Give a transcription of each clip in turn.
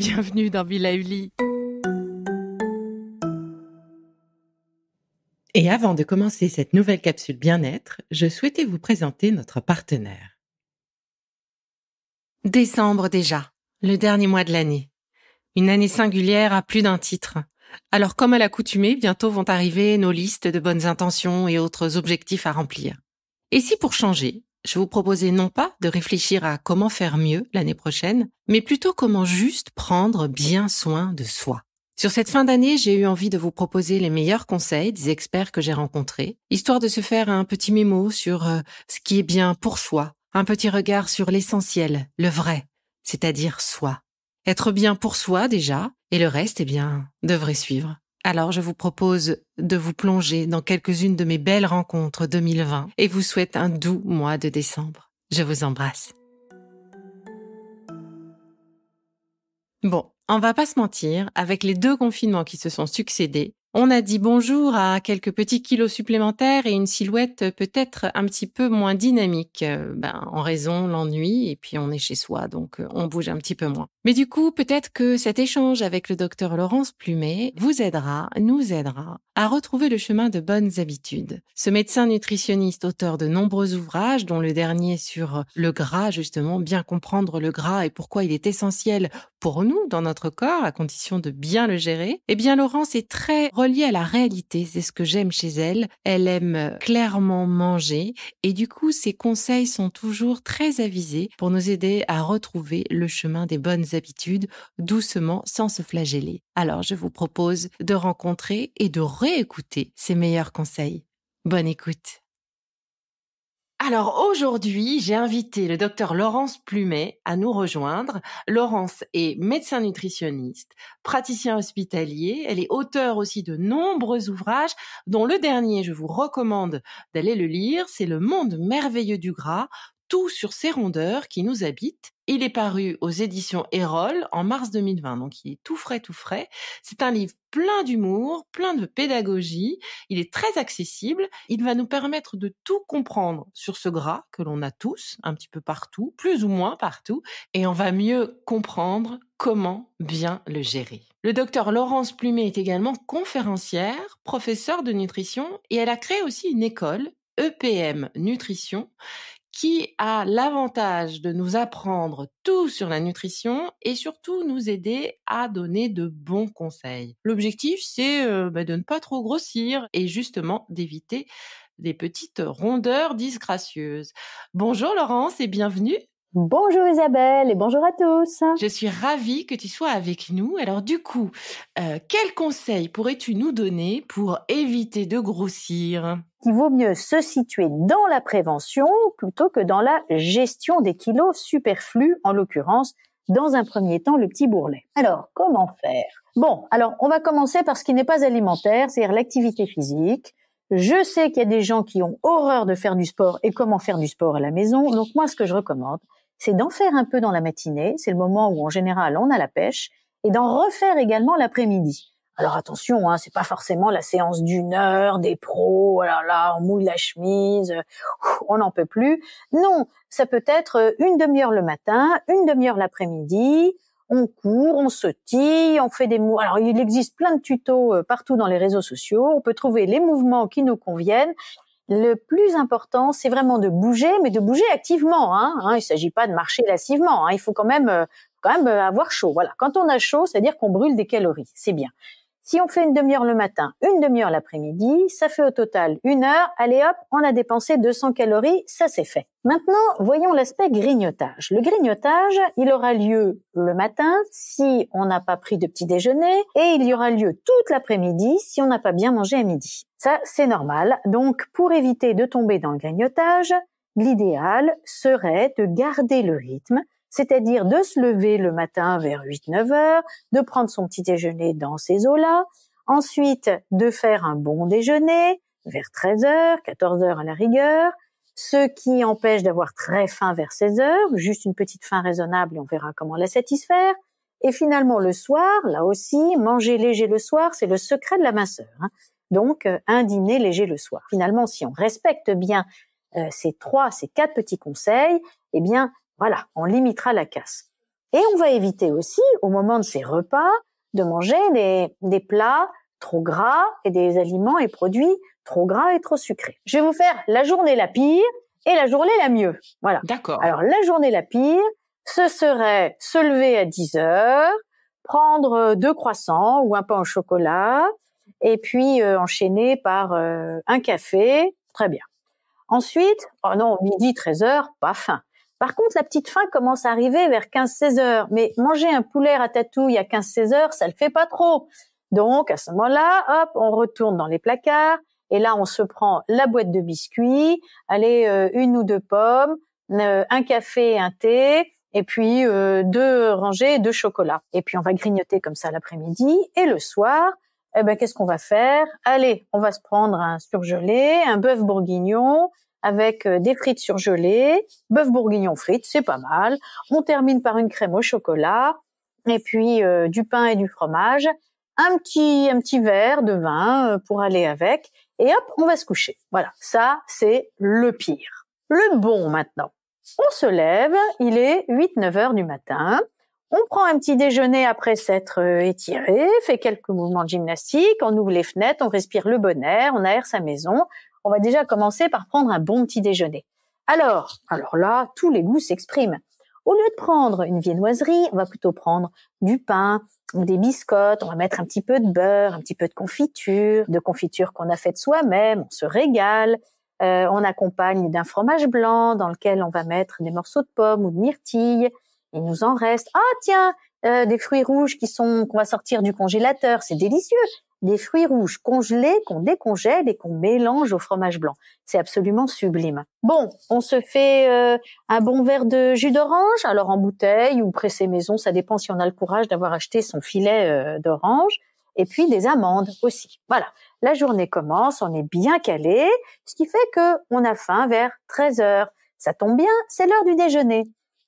bienvenue dans Villa Uli. Et avant de commencer cette nouvelle capsule bien-être, je souhaitais vous présenter notre partenaire. Décembre déjà, le dernier mois de l'année. Une année singulière à plus d'un titre. Alors comme à l'accoutumée, bientôt vont arriver nos listes de bonnes intentions et autres objectifs à remplir. Et si pour changer, je vous proposais non pas de réfléchir à comment faire mieux l'année prochaine, mais plutôt comment juste prendre bien soin de soi. Sur cette fin d'année, j'ai eu envie de vous proposer les meilleurs conseils des experts que j'ai rencontrés, histoire de se faire un petit mémo sur ce qui est bien pour soi, un petit regard sur l'essentiel, le vrai, c'est-à-dire soi. Être bien pour soi déjà, et le reste, devrait suivre. Alors je vous propose de vous plonger dans quelques-unes de mes belles rencontres 2020 et vous souhaite un doux mois de décembre. Je vous embrasse. Bon, on va pas se mentir, avec les 2 confinements qui se sont succédés, on a dit bonjour à quelques petits kilos supplémentaires et une silhouette peut-être un petit peu moins dynamique, en raison de l'ennui et puis on est chez soi, donc on bouge un petit peu moins. Mais du coup, peut-être que cet échange avec le docteur Laurence Plumet nous aidera à retrouver le chemin de bonnes habitudes. Ce médecin nutritionniste, auteur de nombreux ouvrages, dont le dernier sur le gras, justement, bien comprendre le gras et pourquoi il est essentiel pour nous, dans notre corps, à condition de bien le gérer, Laurence est très reliée à la réalité. C'est ce que j'aime chez elle. Elle aime clairement manger et du coup, ses conseils sont toujours très avisés pour nous aider à retrouver le chemin des bonnes habitudes, doucement, sans se flageller. Alors, je vous propose de rencontrer et de réécouter ses meilleurs conseils. Bonne écoute. Alors aujourd'hui, j'ai invité le docteur Laurence Plumet à nous rejoindre. Laurence est médecin nutritionniste, praticien hospitalier. Elle est auteure aussi de nombreux ouvrages, dont le dernier, je vous recommande d'aller le lire, c'est Le monde merveilleux du gras, tout sur ces rondeurs qui nous habitent. Il est paru aux éditions Erol en mars 2020, donc il est tout frais. C'est un livre plein d'humour, plein de pédagogie. Il est très accessible. Il va nous permettre de tout comprendre sur ce gras que l'on a tous, un petit peu partout, plus ou moins partout, et on va mieux comprendre comment bien le gérer. Le docteur Laurence Plumet est également conférencière, professeure de nutrition, et elle a créé aussi une école, EPM Nutrition, qui a l'avantage de nous apprendre tout sur la nutrition et surtout nous aider à donner de bons conseils. L'objectif, c'est de ne pas trop grossir et justement d'éviter des petites rondeurs disgracieuses. Bonjour Laurence et bienvenue. Bonjour Isabelle et bonjour à tous. Je suis ravie que tu sois avec nous. Alors du coup, quels conseils pourrais-tu nous donner pour éviter de grossir ? Il vaut mieux se situer dans la prévention plutôt que dans la gestion des kilos superflus, en l'occurrence, dans un premier temps, le petit bourrelet. Alors, comment faire ? Bon, alors on va commencer par ce qui n'est pas alimentaire, c'est-à-dire l'activité physique. Je sais qu'il y a des gens qui ont horreur de faire du sport et comment faire du sport à la maison. Donc moi, ce que je recommande, c'est d'en faire un peu dans la matinée. C'est le moment où, en général, on a la pêche. Et d'en refaire également l'après-midi. Alors attention, c'est pas forcément la séance d'1 heure des pros. Alors là, on mouille la chemise, on n'en peut plus. Non, ça peut être une demi-heure le matin, une demi-heure l'après-midi. On court, on sautille, on fait des mouvements. Alors il existe plein de tutos partout dans les réseaux sociaux. On peut trouver les mouvements qui nous conviennent. Le plus important, c'est vraiment de bouger, mais de bouger activement. Il s'agit pas de marcher lassivement. Il faut quand même avoir chaud. Voilà. Quand on a chaud, c'est-à-dire qu'on brûle des calories. C'est bien. Si on fait une demi-heure le matin, une demi-heure l'après-midi, ça fait au total 1 heure. Allez hop, on a dépensé 200 calories. Ça, c'est fait. Maintenant, voyons l'aspect grignotage. Le grignotage, il aura lieu le matin si on n'a pas pris de petit déjeuner et il y aura lieu toute l'après-midi si on n'a pas bien mangé à midi. Ça, c'est normal. Donc, pour éviter de tomber dans le grignotage, l'idéal serait de garder le rythme, c'est-à-dire de se lever le matin vers 8-9 heures, de prendre son petit déjeuner dans ces eaux-là, ensuite de faire un bon déjeuner vers 13 heures, 14 heures à la rigueur, ce qui empêche d'avoir très faim vers 16 heures, juste une petite faim raisonnable et on verra comment la satisfaire. Et finalement, le soir, là aussi, manger léger le soir, c'est le secret de la minceur. Donc, un dîner léger le soir. Finalement, si on respecte bien ces 4 petits conseils, eh bien, voilà, on limitera la casse. Et on va éviter aussi, au moment de ces repas, de manger des plats trop gras et des aliments et produits trop gras et trop sucrés. Je vais vous faire la journée la pire et la journée la mieux. Voilà. D'accord. Alors, la journée la pire, ce serait se lever à 10 heures, prendre 2 croissants ou un pain au chocolat, et puis enchaîner par un café. Très bien. Ensuite, oh non, midi, 13 heures, pas faim. Par contre, la petite faim commence à arriver vers 15-16 heures. Mais manger un poulet ratatouille à 15-16 heures, ça le fait pas trop. Donc, à ce moment-là, hop, on retourne dans les placards. Et là, on se prend la boîte de biscuits, allez, 1 ou 2 pommes, un café et un thé, et puis 2 rangées de chocolat. Et puis, on va grignoter comme ça l'après-midi. Et le soir, eh ben, qu'est-ce qu'on va faire? Allez, on va se prendre un surgelé, un bœuf bourguignon, avec des frites surgelées, bœuf bourguignon frites, c'est pas mal. On termine par une crème au chocolat, et puis du pain et du fromage, un petit verre de vin pour aller avec, et hop, on va se coucher. Voilà, ça c'est le pire. Le bon maintenant. On se lève, il est 8-9 heures du matin, on prend un petit déjeuner après s'être étiré, fait quelques mouvements de gymnastique, on ouvre les fenêtres, on respire le bon air, on aère sa maison. On va déjà commencer par prendre un bon petit déjeuner. Alors là, tous les goûts s'expriment. Au lieu de prendre une viennoiserie, on va plutôt prendre du pain ou des biscottes, on va mettre un petit peu de beurre, un petit peu de confiture qu'on a faite soi-même, on se régale. On accompagne d'un fromage blanc dans lequel on va mettre des morceaux de pommes ou de myrtilles. Il nous en reste. Ah tiens, des fruits rouges qu'on va sortir du congélateur, c'est délicieux. Des fruits rouges congelés qu'on décongèle et qu'on mélange au fromage blanc. C'est absolument sublime. Bon, on se fait un bon verre de jus d'orange, alors en bouteille ou pressé maison, ça dépend si on a le courage d'avoir acheté son filet d'orange, et puis des amandes aussi. Voilà, la journée commence, on est bien calé, ce qui fait que on a faim vers 13 heures. Ça tombe bien, c'est l'heure du déjeuner.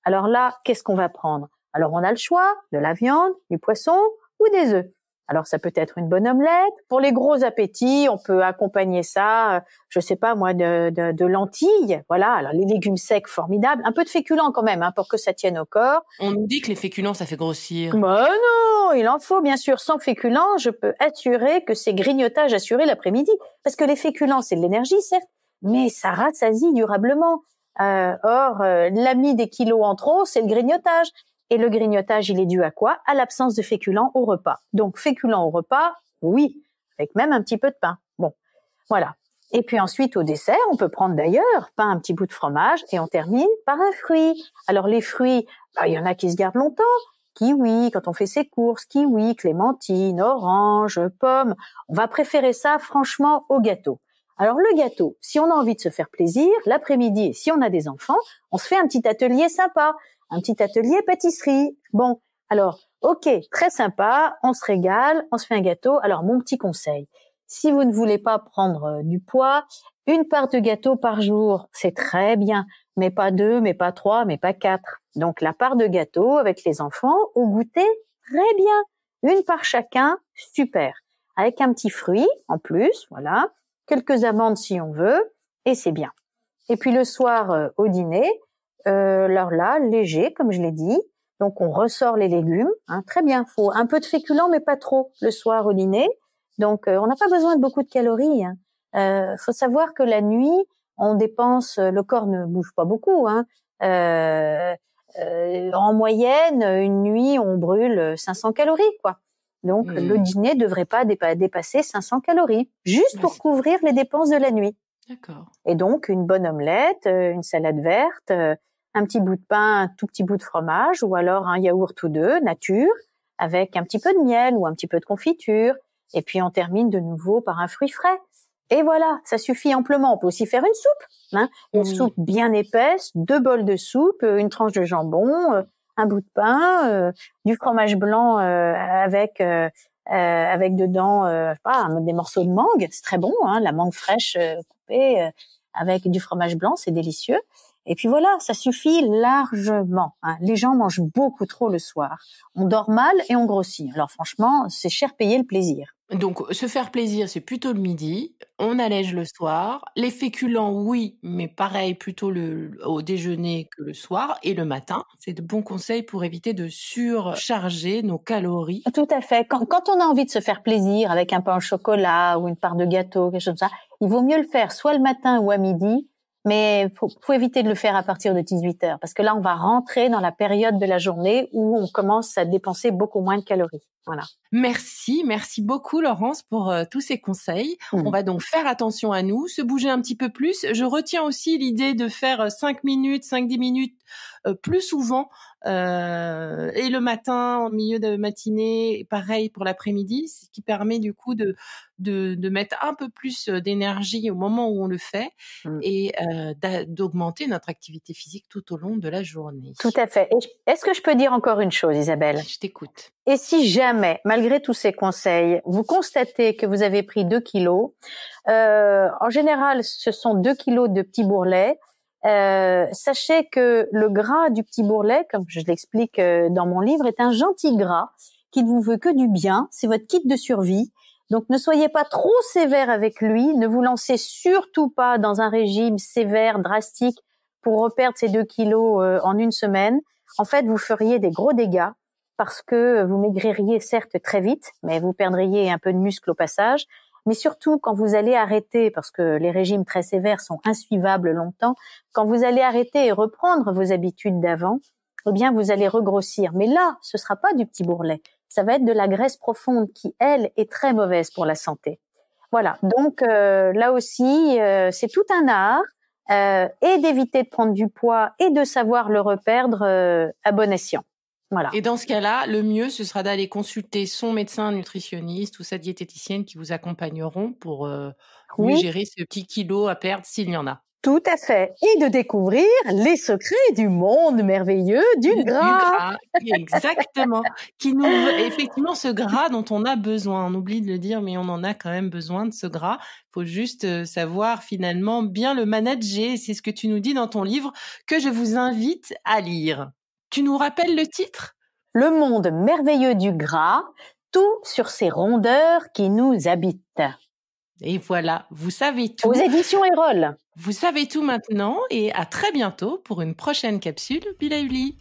Alors là, qu'est-ce qu'on va prendre? Alors on a le choix de la viande, du poisson ou des œufs. Alors ça peut être une bonne omelette. Pour les gros appétits, on peut accompagner ça, je sais pas moi, de lentilles. Voilà, alors les légumes secs formidables, un peu de féculents quand même, pour que ça tienne au corps. On nous dit que les féculents ça fait grossir. Bah non, il en faut bien sûr. Sans féculents, je peux assurer que c'est grignotage assuré l'après-midi, parce que les féculents c'est de l'énergie certes, mais ça rassasie durablement. Or, l'ami des kilos en trop, c'est le grignotage. Et le grignotage, il est dû à quoi? À l'absence de féculents au repas. Donc, féculents au repas, oui, avec même un petit peu de pain. Bon, voilà. Et puis ensuite, au dessert, on peut prendre d'ailleurs un petit bout de fromage et on termine par un fruit. Alors, les fruits, il y en a qui se gardent longtemps. Kiwi, quand on fait ses courses, kiwi, clémentine, orange, pomme. On va préférer ça, franchement, au gâteau. Alors, le gâteau, si on a envie de se faire plaisir, l'après-midi, et si on a des enfants, on se fait un petit atelier sympa. Un petit atelier pâtisserie. Bon, alors, ok, très sympa, on se régale, on se fait un gâteau. Alors, mon petit conseil, si vous ne voulez pas prendre du poids, une part de gâteau par jour, c'est très bien, mais pas 2, mais pas 3, mais pas 4. Donc, la part de gâteau avec les enfants, au goûter, très bien. Une part chacun, super. Avec un petit fruit en plus, voilà, quelques amandes si on veut, et c'est bien. Et puis le soir, au dîner, alors là, léger, comme je l'ai dit. Donc, on ressort les légumes. Très bien. Faut un peu de féculents, mais pas trop, le soir au dîner. Donc, on n'a pas besoin de beaucoup de calories. Faut savoir que la nuit, on dépense, le corps ne bouge pas beaucoup. En moyenne, une nuit, on brûle 500 calories, quoi. Donc, le dîner devrait pas dépasser 500 calories, juste pour couvrir les dépenses de la nuit. D'accord. Et donc, une bonne omelette, une salade verte, un petit bout de pain, un tout petit bout de fromage, ou alors un yaourt ou 2, nature, avec un petit peu de miel ou un petit peu de confiture. Et puis, on termine de nouveau par un fruit frais. Et voilà, ça suffit amplement. On peut aussi faire une soupe, une soupe bien épaisse, 2 bols de soupe, une tranche de jambon, un bout de pain, du fromage blanc avec dedans, des morceaux de mangue. C'est très bon, la mangue fraîche coupée avec du fromage blanc, c'est délicieux. Et puis voilà, ça suffit largement. Les gens mangent beaucoup trop le soir. On dort mal et on grossit. Alors franchement, c'est cher payé le plaisir. Donc, se faire plaisir, c'est plutôt le midi. On allège le soir. Les féculents, oui, mais pareil, plutôt au déjeuner que le soir et le matin. C'est de bons conseils pour éviter de surcharger nos calories. Tout à fait. Quand on a envie de se faire plaisir avec un pain au chocolat ou une part de gâteau, quelque chose comme ça, il vaut mieux le faire soit le matin ou à midi, mais faut éviter de le faire à partir de 18h parce que là, on va rentrer dans la période de la journée où on commence à dépenser beaucoup moins de calories. Voilà. Merci beaucoup Laurence pour tous ces conseils. On va donc faire attention à nous, se bouger un petit peu plus. Je retiens aussi l'idée de faire 5-10 minutes plus souvent et le matin, en milieu de matinée, pareil pour l'après-midi, ce qui permet du coup de mettre un peu plus d'énergie au moment où on le fait et d'augmenter notre activité physique tout au long de la journée. Tout à fait. Est-ce que je peux dire encore une chose, Isabelle? Je t'écoute. Et si jamais, malgré tous ces conseils, vous constatez que vous avez pris 2 kilos, en général, ce sont 2 kilos de petits bourrelets. Sachez que le gras du petit bourrelet, comme je l'explique dans mon livre, est un gentil gras qui ne vous veut que du bien. C'est votre kit de survie. Donc, ne soyez pas trop sévère avec lui. Ne vous lancez surtout pas dans un régime sévère, drastique, pour reperdre ces 2 kilos en une semaine. En fait, vous feriez des gros dégâts parce que vous maigririez certes très vite, mais vous perdriez un peu de muscle au passage. Mais surtout, quand vous allez arrêter, parce que les régimes très sévères sont insuivables longtemps, quand vous allez arrêter et reprendre vos habitudes d'avant, eh bien, vous allez regrossir. Mais là, ce sera pas du petit bourrelet. Ça va être de la graisse profonde qui, elle, est très mauvaise pour la santé. Voilà. Donc, là aussi, c'est tout un art, et d'éviter de prendre du poids et de savoir le reperdre à bon escient. Voilà. Et dans ce cas-là, le mieux, ce sera d'aller consulter son médecin nutritionniste ou sa diététicienne qui vous accompagneront pour mieux gérer ce petit kilo à perdre s'il y en a. Tout à fait. Et de découvrir les secrets du monde merveilleux du gras. Exactement. Effectivement, ce gras dont on a besoin. On oublie de le dire, mais on en a quand même besoin de ce gras. Il faut juste savoir finalement bien le manager. C'est ce que tu nous dis dans ton livre que je vous invite à lire. Tu nous rappelles le titre ? Le monde merveilleux du gras, tout sur ces rondeurs qui nous habitent. Et voilà, vous savez tout. Aux éditions Erol. Vous savez tout maintenant et à très bientôt pour une prochaine capsule Be Lively.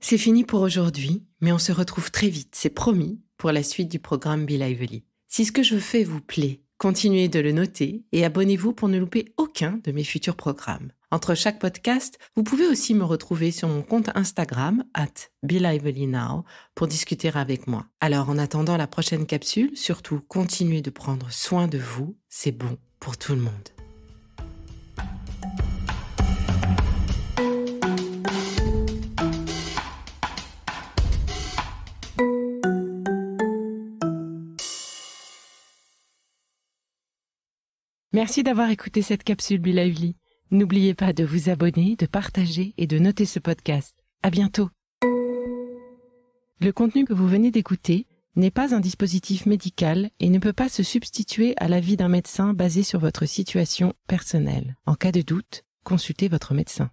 C'est fini pour aujourd'hui, mais on se retrouve très vite, c'est promis, pour la suite du programme Be Lively. Si ce que je fais vous plaît, continuez de le noter et abonnez-vous pour ne louper aucun de mes futurs programmes. Entre chaque podcast, vous pouvez aussi me retrouver sur mon compte Instagram @BeLivelyNow pour discuter avec moi. Alors en attendant la prochaine capsule, surtout continuez de prendre soin de vous, c'est bon pour tout le monde. Merci d'avoir écouté cette capsule Be Lively. N'oubliez pas de vous abonner, de partager et de noter ce podcast. À bientôt. Le contenu que vous venez d'écouter n'est pas un dispositif médical et ne peut pas se substituer à l'avis d'un médecin basé sur votre situation personnelle. En cas de doute, consultez votre médecin.